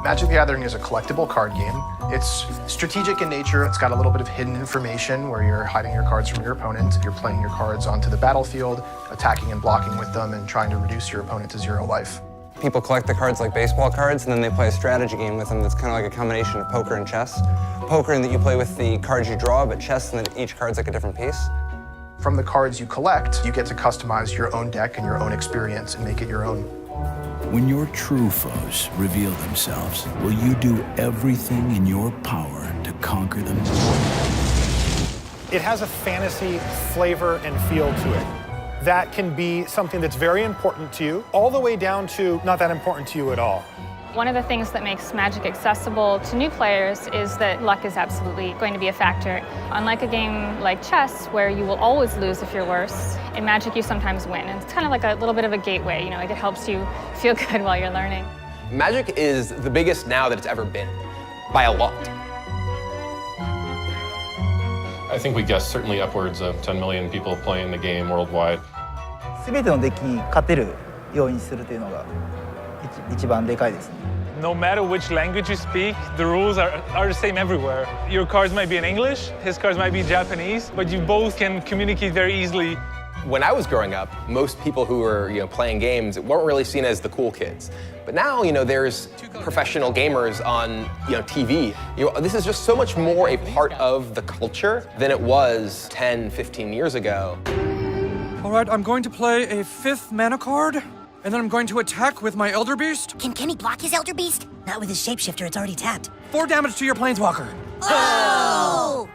Magic the Gathering is a collectible card game. It's strategic in nature. It's got a little bit of hidden information where you're hiding your cards from your opponent. You're playing your cards onto the battlefield, attacking and blocking with them, and trying to reduce your opponent to 0 life. People collect the cards like baseball cards, and then they play a strategy game with them that's kind of like a combination of poker and chess. Poker in that you play with the cards you draw, but chess in that each card's like a different piece. From the cards you collect, you get to customize your own deck and your own experience and make it your own. When your true foes reveal themselves, will you do everything in your power to conquer them? It has a fantasy flavor and feel to it. That can be something that's very important to you, all the way down to not that important to you at all. One of the things that makes Magic accessible to new players is that luck is absolutely going to be a factor. Unlike a game like chess, where you will always lose if you're worse, in Magic you sometimes win. And it's kind of like a little bit of a gateway, you know, like it helps you feel good while you're learning. Magic is the biggest now that it's ever been, by a lot. I think we guessed certainly upwards of 10 million people playing the game worldwide. 全てのデッキに勝てるようにするというのが一番でかいですね。 No matter which language you speak, the rules are the same everywhere. Your cards might be in English, his cards might be in Japanese, but you both can communicate very easily. When I was growing up, most people who were playing games weren't really seen as the cool kids. But now, there's professional gamers on TV. This is just so much more a part of the culture than it was 10, 15 years ago. All right, I'm going to play a 5th mana card, and then I'm going to attack with my Elder Beast. Can Kenny block his Elder Beast? Not with his Shapeshifter, it's already tapped. 4 damage to your Planeswalker. Oh!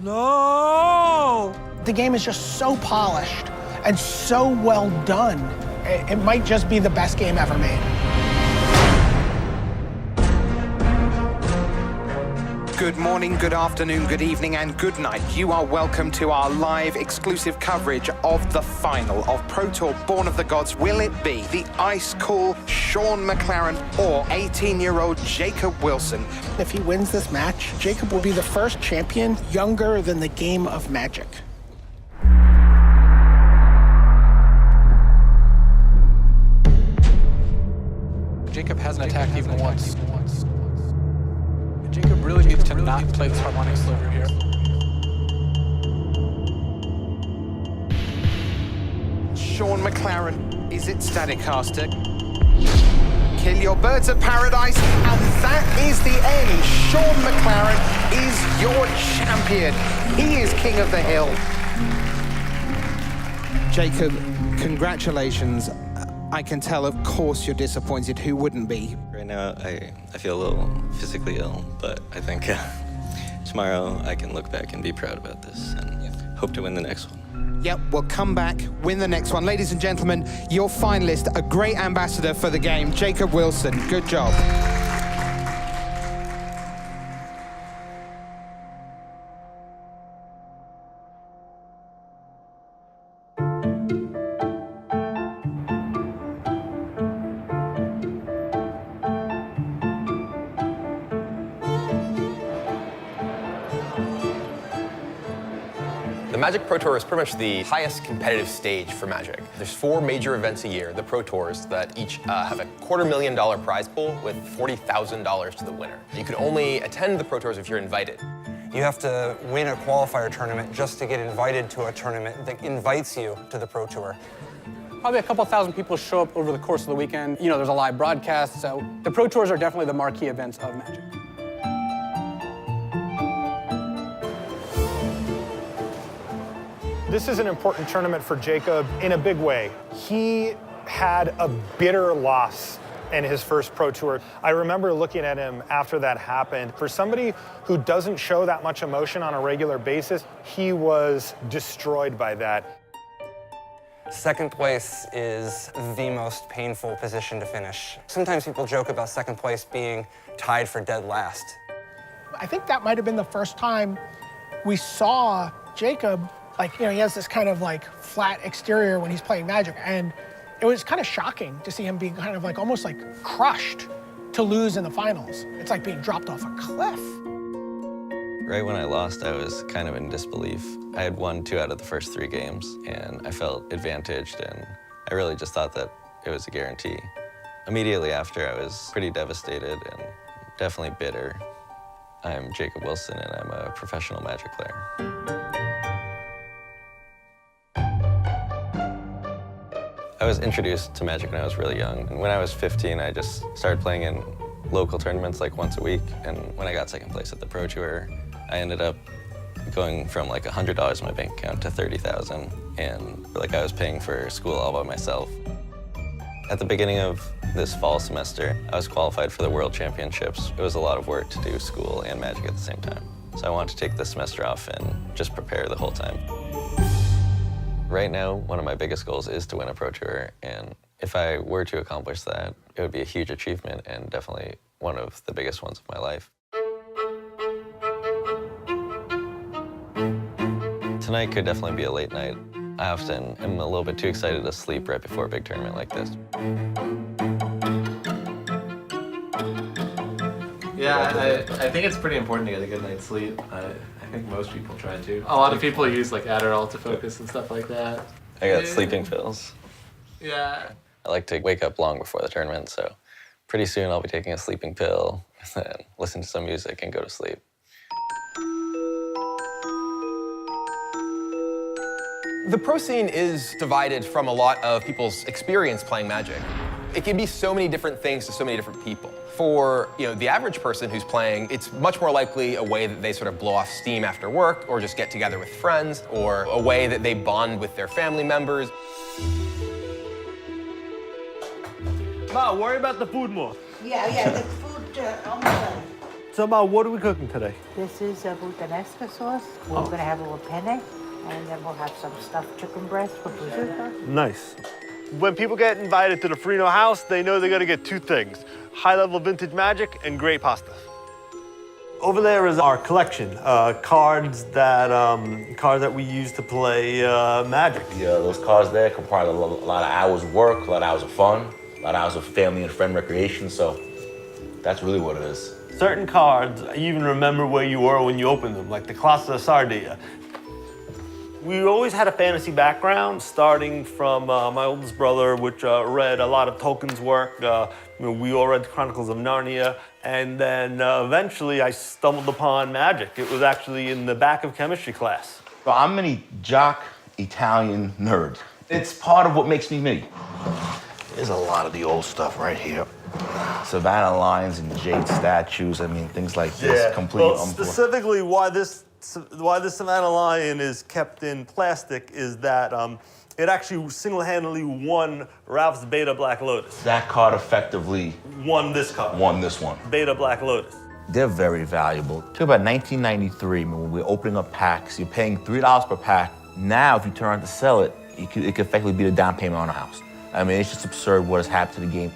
No! The game is just so polished and so well done. It might just be the best game ever made. Good morning, good afternoon, good evening, and good night. You are welcome to our live exclusive coverage of the final of Pro Tour Born of the Gods. Will it be the ice-cool Sean McLaren or 18-year-old Jacob Wilson? If he wins this match, Jacob will be the first champion younger than the game of Magic. Jacob hasn't attacked even once. Jacob really needs to not play this Harmonic Sliver here. Sean McLaren, is it Staticaster? Kill your birds of paradise, and that is the end. Sean McLaren is your champion. He is king of the hill. Jacob, congratulations. I can tell, of course, you're disappointed. Who wouldn't be? Right now, I feel a little physically ill, but I think tomorrow I can look back and be proud about this and hope to win the next one. Yep, we'll come back, win the next one. Ladies and gentlemen, your finalist, a great ambassador for the game, Jacob Wilson. Good job. The Magic Pro Tour is pretty much the highest competitive stage for Magic. There's 4 major events a year, the Pro Tours, that each have a $250,000 prize pool with $40,000 to the winner. You can only attend the Pro Tours if you're invited. You have to win a qualifier tournament just to get invited to a tournament that invites you to the Pro Tour. Probably a couple thousand people show up over the course of the weekend. There's a live broadcast, so the Pro Tours are definitely the marquee events of Magic. This is an important tournament for Jacob in a big way. He had a bitter loss in his first Pro Tour. I remember looking at him after that happened. For somebody who doesn't show that much emotion on a regular basis, he was destroyed by that. Second place is the most painful position to finish. Sometimes people joke about second place being tied for dead last. I think that might have been the first time we saw Jacob, he has this kind of flat exterior when he's playing Magic, and it was kind of shocking to see him being kind of almost crushed to lose in the finals. It's like being dropped off a cliff. Right when I lost, I was kind of in disbelief. I had won 2 out of the first 3 games, and I felt advantaged, and I really just thought that it was a guarantee. Immediately after, I was pretty devastated and definitely bitter. I'm Jacob Wilson, and I'm a professional Magic player. I was introduced to Magic when I was really young. And when I was 15, I just started playing in local tournaments like once a week. And when I got second place at the Pro Tour, I ended up going from like $100 in my bank account to $30,000. And like I was paying for school all by myself. At the beginning of this fall semester, I was qualified for the World Championships. It was a lot of work to do school and Magic at the same time. So I wanted to take the semester off and just prepare the whole time. Right now, one of my biggest goals is to win a Pro Tour, and if I were to accomplish that, it would be a huge achievement and definitely one of the biggest ones of my life. Tonight could definitely be a late night. I often am a little bit too excited to sleep right before a big tournament like this. Yeah, I think it's pretty important to get a good night's sleep. I think most people try to. A lot of people use like Adderall to focus and stuff like that. I got sleeping pills. Yeah. I like to wake up long before the tournament, so pretty soon I'll be taking a sleeping pill and then listen to some music and go to sleep. The pro scene is divided from a lot of people's experience playing Magic. It can be so many different things to so many different people. For the average person who's playing, it's much more likely a way that they sort of blow off steam after work, or just get together with friends, or a way that they bond with their family members. Ma, worry about the food more. Yeah, the food almost done. So, Ma, what are we cooking today? This is a puttanesca sauce. We're gonna have a little penne, and then we'll have some stuffed chicken breast for prosciutto. Nice. When people get invited to the Farino house, they know they're gonna get two things: high-level vintage Magic and great pasta. Over there is our collection, cards that we use to play Magic. Yeah, those cards there comprise a lot of hours of work, a lot of hours of fun, a lot of hours of family and friend recreation, so that's really what it is. Certain cards, you even remember where you were when you opened them, like the Classe Sardia. We always had a fantasy background, starting from my oldest brother, which read a lot of Tolkien's work. We all read the Chronicles of Narnia, and then eventually I stumbled upon Magic. It was actually in the back of chemistry class. So I'm a jock Italian nerd. It's part of what makes me me. There's a lot of the old stuff right here. Savannah lines and jade statues, I mean, things like this. Yeah, Completely well, specifically why this Savannah lion is kept in plastic is that it actually single-handedly won Ralph's Beta Black Lotus. That card effectively won this card. Won this one. Beta Black Lotus. They're very valuable. Talk about 1993, when we were opening up packs, you're paying $3 per pack. Now, if you turn around to sell it, it could effectively be the down payment on a house. I mean, it's just absurd what has happened to the game.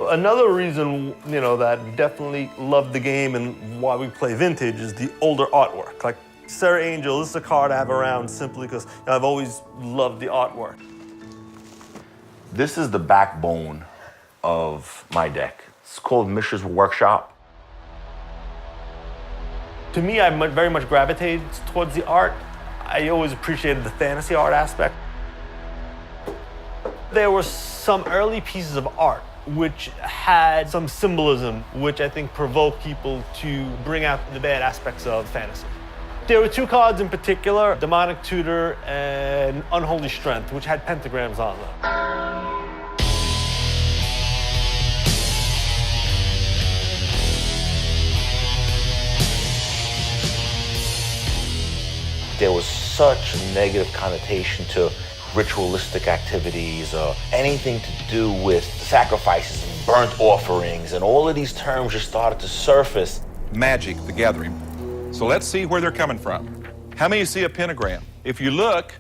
Another reason, that definitely loved the game and why we play vintage is the older artwork. Like Sarah Angel, this is a card I have around simply because I've always loved the artwork. This is the backbone of my deck. It's called Mishra's Workshop. To me, I very much gravitated towards the art. I always appreciated the fantasy art aspect. There were some early pieces of art which had some symbolism, which I think provoked people to bring out the bad aspects of fantasy. There were two cards in particular, Demonic Tutor and Unholy Strength, which had pentagrams on them. There was such a negative connotation to ritualistic activities or anything to do with sacrifices and burnt offerings, and all of these terms just started to surface. Magic, the Gathering. So let's see where they're coming from. How many see a pentagram? If you look,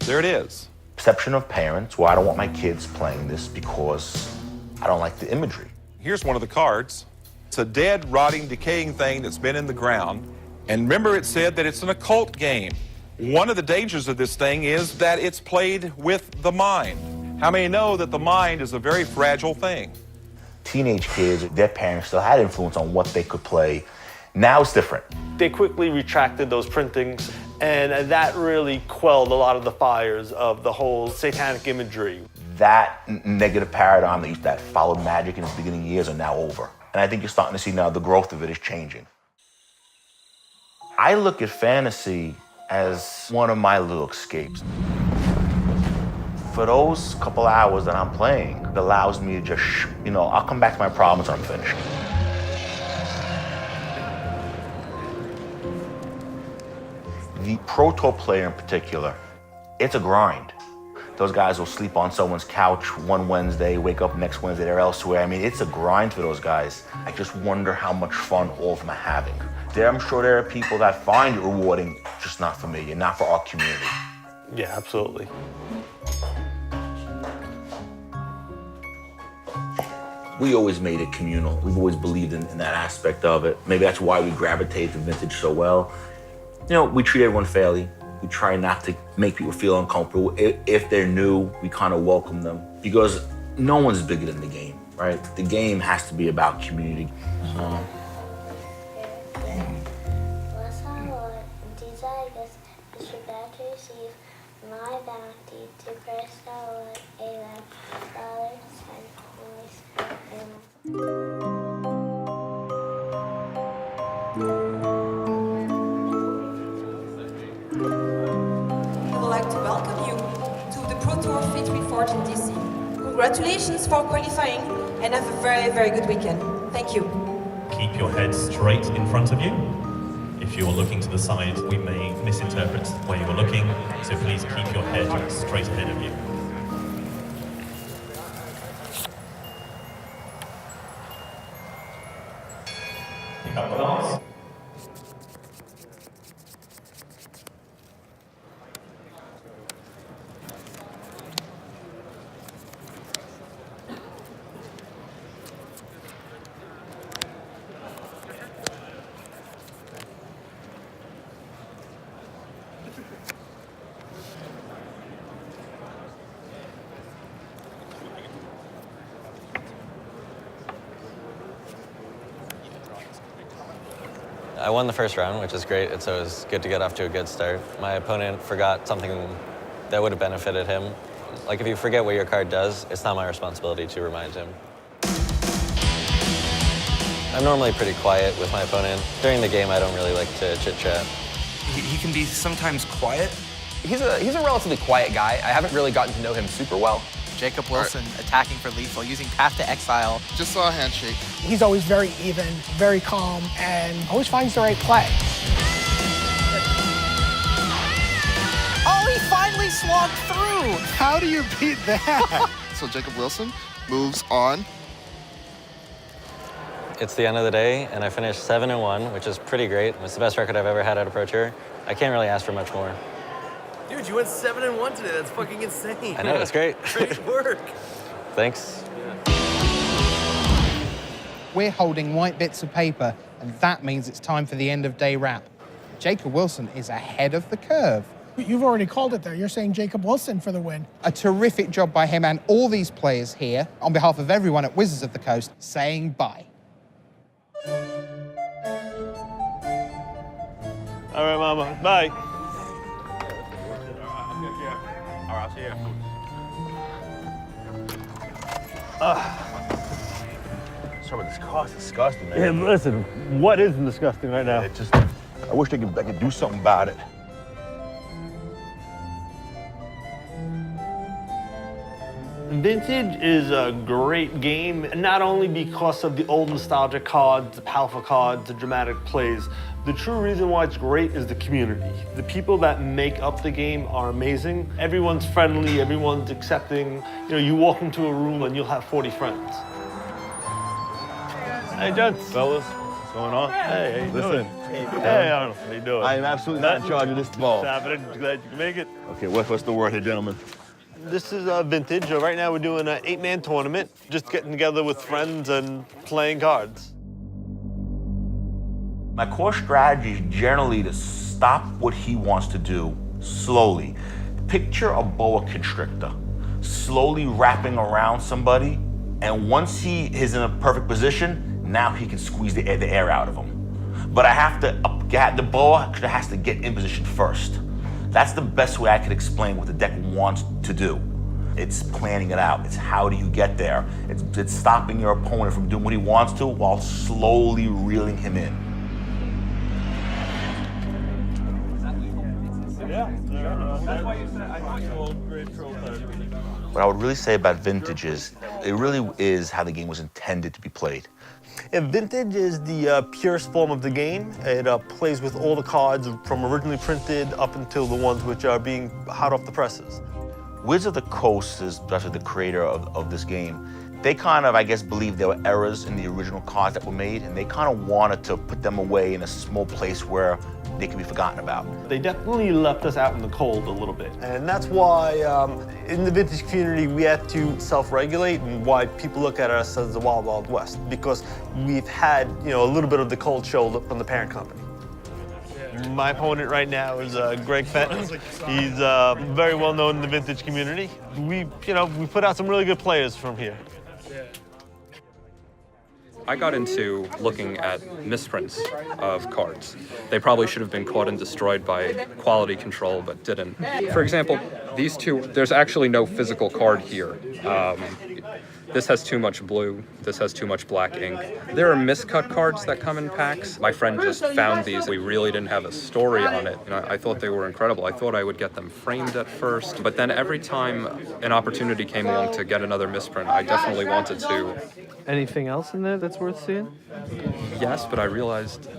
there it is. Perception of parents, well, I don't want my kids playing this because I don't like the imagery. Here's one of the cards. It's a dead, rotting, decaying thing that's been in the ground. And remember, it said that it's an occult game. One of the dangers of this thing is that it's played with the mind. How many know that the mind is a very fragile thing? Teenage kids, their parents still had influence on what they could play. Now it's different. They quickly retracted those printings, and that really quelled a lot of the fires of the whole satanic imagery. that negative paradigm that followed Magic in its beginning years are now over. And I think you're starting to see now the growth of it is changing. I look at fantasy as one of my little escapes. For those couple hours that I'm playing, it allows me to just, I'll come back to my problems when I'm finished. The Pro Tour player in particular, it's a grind. Those guys will sleep on someone's couch one Wednesday, wake up next Wednesday, they're elsewhere. I mean, it's a grind for those guys. I just wonder how much fun all of them are having. I'm sure there are people that find it rewarding, just not for me and not for our community. Yeah, absolutely. We always made it communal. We've always believed in that aspect of it. Maybe that's why we gravitate to Vintage so well. We treat everyone fairly. We try not to make people feel uncomfortable. If they're new, we kind of welcome them because no one's bigger than the game, right? The game has to be about community. I would like to welcome you to the Pro Tour Featuring Forge in DC. Congratulations for qualifying and have a very, very good weekend. Thank you. Keep your head straight in front of you. If you're looking to the side, we may misinterpret where you're looking, so please keep your head straight ahead of you. Pick up the cards. I won the first round, which is great. It's always good to get off to a good start. My opponent forgot something that would have benefited him. Like, if you forget what your card does, it's not my responsibility to remind him. I'm normally pretty quiet with my opponent. During the game, I don't really like to chit-chat. He can be sometimes quiet. He's a relatively quiet guy. I haven't really gotten to know him super well. Jacob Wilson attacking for lethal, using Path to Exile. Just saw a handshake. He's always very even, very calm, and always finds the right play. Oh, he finally slogged through! How do you beat that? So Jacob Wilson moves on. It's the end of the day, and I finished 7-1, which is pretty great. It's the best record I've ever had at a Pro Tour. I can't really ask for much more. Dude, you went 7-1 today. That's fucking insane. I know, it's great. Great work. Thanks. We're holding white bits of paper, and that means it's time for the end of day wrap. Jacob Wilson is ahead of the curve. You've already called it there. You're saying Jacob Wilson for the win. A terrific job by him and all these players here, on behalf of everyone at Wizards of the Coast, saying bye. All right, Mama. Bye. All right, I'll see you afterwards. Sorry, this car's disgusting, man. Yeah, listen, what isn't disgusting right now? It just, I wish I could do something about it. Vintage is a great game, not only because of the old nostalgic cards, the powerful cards, the dramatic plays. The true reason why it's great is the community. The people that make up the game are amazing. Everyone's friendly, everyone's accepting. You know, you walk into a room and you'll have 40 friends. Hey, gents. Fellas, what's going on? Hey, how you doing? Hey, Arnold, how you doing? I am absolutely not in charge of this ball. Just happening. Glad you can make it. Okay, what's the word here, gentlemen? This is Vintage. Right now we're doing an 8-man tournament, just getting together with friends and playing cards. My core strategy is generally to stop what he wants to do slowly. Picture a boa constrictor slowly wrapping around somebody, and once he is in a perfect position, now he can squeeze the air out of him. But I have to, the boa has to get in position first. That's the best way I could explain what the deck wants to do. It's planning it out. It's how do you get there. It's stopping your opponent from doing what he wants to while slowly reeling him in. What I would really say about Vintage is, it really is how the game was intended to be played. And Vintage is the purest form of the game. It plays with all the cards from originally printed up until the ones which are being hot off the presses. Wizards of the Coast is actually the creator of this game. They kind of, I guess, believed there were errors in the original cards that were made, and they kind of wanted to put them away in a small place where they could be forgotten about. They definitely left us out in the cold a little bit. And that's why in the Vintage community we had to self-regulate, and why people look at us as the Wild Wild West, because we've had, a little bit of the cold shoulder from the parent company. My opponent right now is Greg Fenton. He's very well known in the Vintage community. We put out some really good players from here. I got into looking at misprints of cards. They probably should have been caught and destroyed by quality control, but didn't. For example, these two, there's actually no physical card here. This has too much blue, this has too much black ink. There are miscut cards that come in packs. My friend just found these. We really didn't have a story on it, and I thought they were incredible. I thought I would get them framed at first, but then every time an opportunity came along to get another misprint, I definitely wanted to. Anything else in there that's worth seeing? Yes, but I realized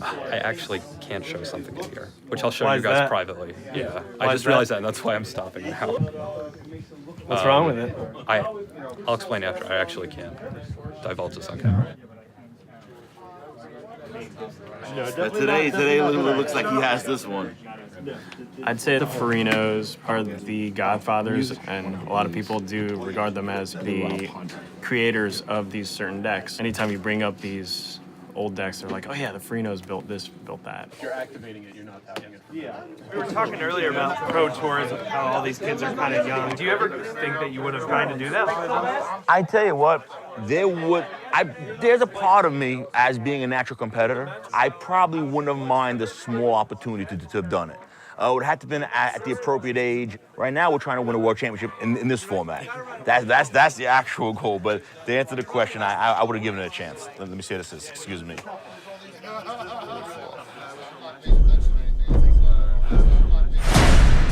I actually can't show something in here, which I'll show Why you is guys that? privately. Yeah, Why I is just realized that, and that's why I'm stopping now. What's wrong with it? I'll explain after. I actually can't divulge this on camera. Today it looks like he has this one. I'd say the Farinos are the godfathers, and a lot of people do regard them as the creators of these certain decks. Anytime you bring up these old decks, they're like, oh yeah, the Farinos built this, built that. If you're activating it, you're not having it. Yeah. We were talking earlier about Pro Tours, how all these kids are kind of young. Do you ever think that you would have tried to do that? I tell you what, there's a part of me, as being a natural competitor, I probably wouldn't have minded the small opportunity to have done it. It would have to have been at the appropriate age. Right now, we're trying to win a world championship in this format. That's the actual goal. But to answer the question, I would have given it a chance. Let me say this. Excuse me.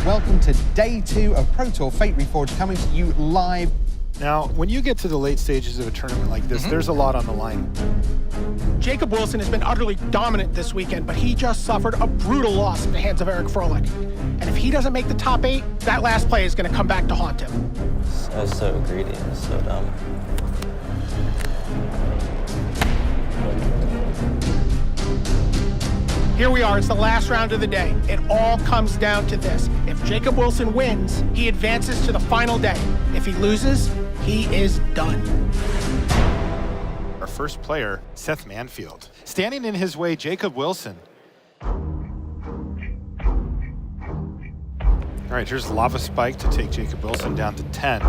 Welcome to day 2 of Pro Tour Fate Reforged, coming to you live. Now, when you get to the late stages of a tournament like this, there's a lot on the line. Jacob Wilson has been utterly dominant this weekend, but he just suffered a brutal loss at the hands of Eric Froelich. And if he doesn't make the top 8, that last play is going to come back to haunt him. I was so greedy and so dumb. Here we are, it's the last round of the day. It all comes down to this. If Jacob Wilson wins, he advances to the final day. If he loses, he is done. Our first player, Seth Manfield. Standing in his way, Jacob Wilson. All right, here's Lava Spike to take Jacob Wilson down to 10.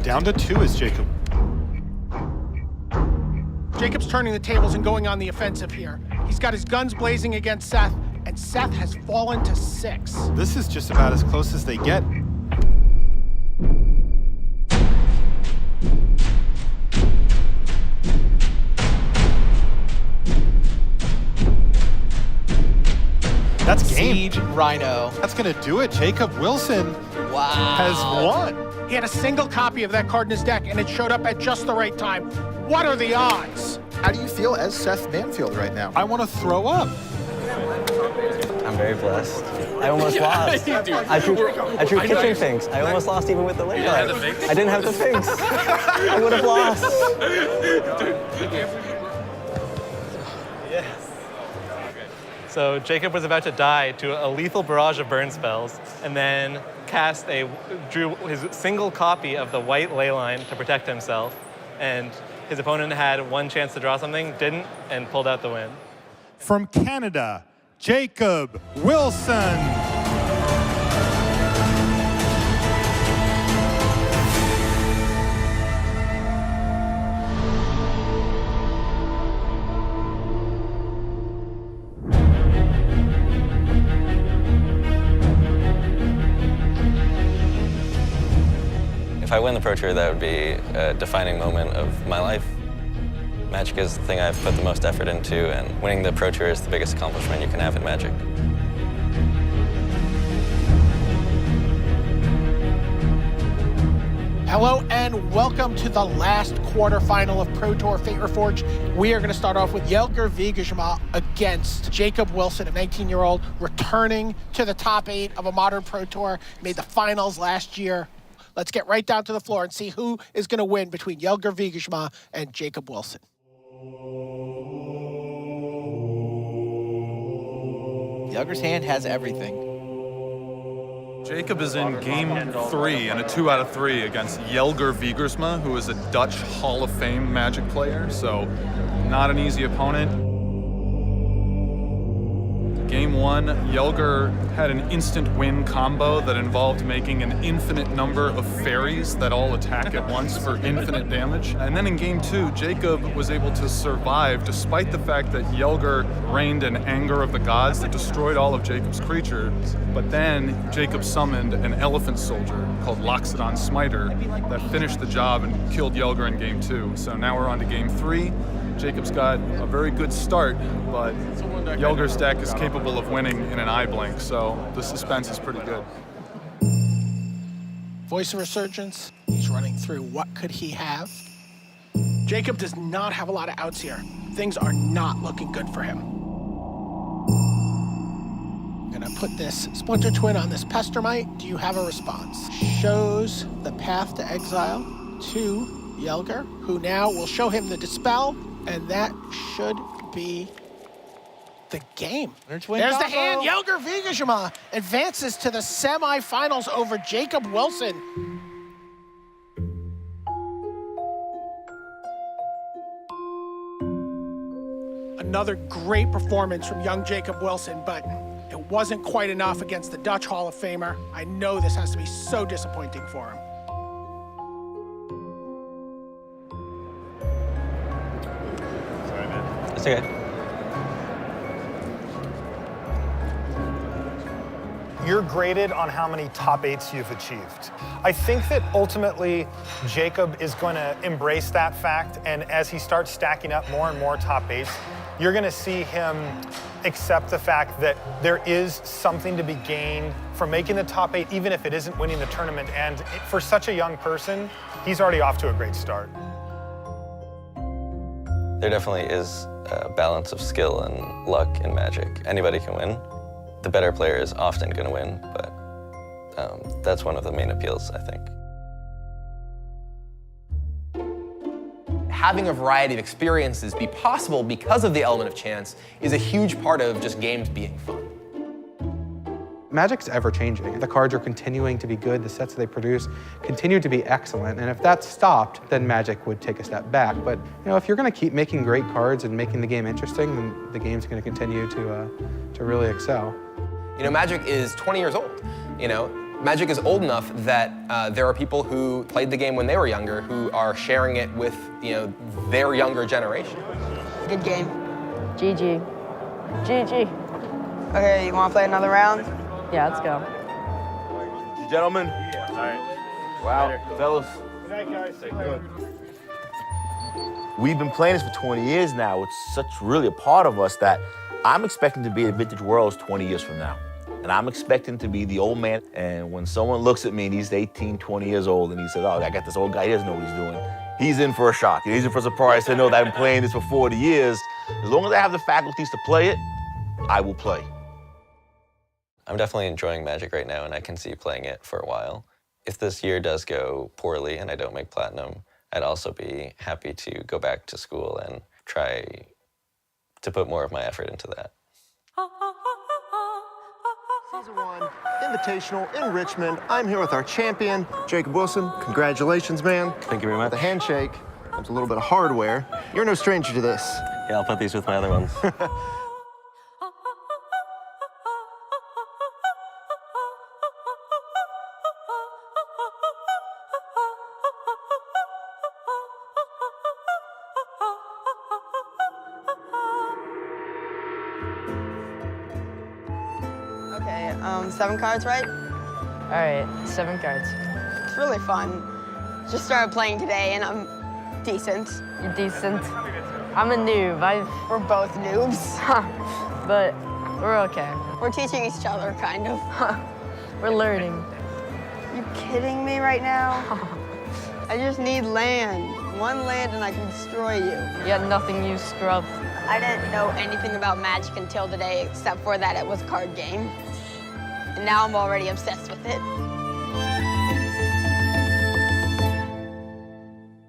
Down to 2 is Jacob. Jacob's turning the tables and going on the offensive here. He's got his guns blazing against Seth, and Seth has fallen to 6. This is just about as close as they get. That's game. Siege Rhino. That's gonna do it. Jacob Wilson has won. He had a single copy of that card in his deck, and it showed up at just the right time. What are the odds? How do you feel as Seth Manfield right now? I want to throw up. I'm very blessed. I almost lost. I drew kitchen finks. I almost lost even with the late card. I didn't have the finks. I would have lost. So Jacob was about to die to a lethal barrage of burn spells, and then drew his single copy of the white ley line to protect himself, and his opponent had one chance to draw something, didn't, and pulled out the win. From Canada, Jacob Wilson. If I win the Pro Tour, that would be a defining moment of my life. Magic is the thing I've put the most effort into, and winning the Pro Tour is the biggest accomplishment you can have in Magic. Hello and welcome to the last quarterfinal of Pro Tour Fate Reforged. We are going to start off with Jelger Wiegersma against Jacob Wilson, a 19-year-old returning to the top 8 of a modern Pro Tour. Made the finals last year. Let's get right down to the floor and see who is going to win between Jelger Wiegersma and Jacob Wilson. Jelger's hand has everything. Jacob is in game 3 and a 2 out of 3 against Jelger Wiegersma, who is a Dutch Hall of Fame Magic player, so not an easy opponent. Game 1, Jelger had an instant win combo that involved making an infinite number of fairies that all attack at once for infinite damage. And then in Game 2, Jacob was able to survive despite the fact that Jelger rained an anger of the gods that destroyed all of Jacob's creatures. But then Jacob summoned an elephant soldier called Loxodon Smiter that finished the job and killed Jelger in Game 2. So now we're on to Game 3. Jacob's got a very good start, but Jelger's deck is capable of winning in an eye blink, so the suspense is pretty good. Voice of Resurgence, he's running through what could he have. Jacob does not have a lot of outs here. Things are not looking good for him. I'm gonna put this Splinter Twin on this Pestermite. Do you have a response? Shows the path to exile to Jelger, who now will show him the Dispel, and that should be the game. There's the hand. Jelger Wiegersma advances to the semifinals over Jacob Wilson. Another great performance from young Jacob Wilson, but it wasn't quite enough against the Dutch Hall of Famer. I know this has to be so disappointing for him. It's okay. You're graded on how many top 8s you've achieved. I think that ultimately Jacob is going to embrace that fact, and as he starts stacking up more and more top 8s, you're going to see him accept the fact that there is something to be gained from making the top 8, even if it isn't winning the tournament. And for such a young person, he's already off to a great start. There definitely is a balance of skill and luck in Magic. Anybody can win. The better player is often going to win, but that's one of the main appeals, I think. Having a variety of experiences be possible because of the element of chance is a huge part of just games being fun. Magic's ever-changing. The cards are continuing to be good. The sets they produce continue to be excellent. And if that stopped, then Magic would take a step back. But if you're going to keep making great cards and making the game interesting, then the game's going to continue to really excel. Magic is 20 years old. Magic is old enough that there are people who played the game when they were younger who are sharing it with their younger generation. Good game. GG. GG. Okay, you want to play another round? Yeah, let's go. Gentlemen. All right. Wow, fellas. Good night, guys. We've been playing this for 20 years now. It's such really a part of us that I'm expecting to be at Vintage Worlds 20 years from now. And I'm expecting to be the old man. And when someone looks at me and he's 18, 20 years old and he says, oh, I got this old guy, he doesn't know what he's doing. He's in for a shock. He's in for a surprise. I know that I've been playing this for 40 years. As long as I have the faculties to play it, I will play. I'm definitely enjoying Magic right now, and I can see playing it for a while. If this year does go poorly and I don't make Platinum, I'd also be happy to go back to school and try to put more of my effort into that. Season 1, Invitational in Richmond. I'm here with our champion, Jacob Wilson. Congratulations, man. Thank you very much. The handshake comes a little bit of hardware. You're no stranger to this. Yeah, I'll put these with my other ones. Okay, 7 cards, right? All right, 7 cards. It's really fun. Just started playing today, and I'm decent. You're decent. I'm a noob. We're both noobs. But we're okay. We're teaching each other, kind of. We're learning. You kidding me right now? I just need land. One land and I can destroy you. You got nothing, you scrub. I didn't know anything about Magic until today, except for that it was a card game. And now I'm already obsessed with it.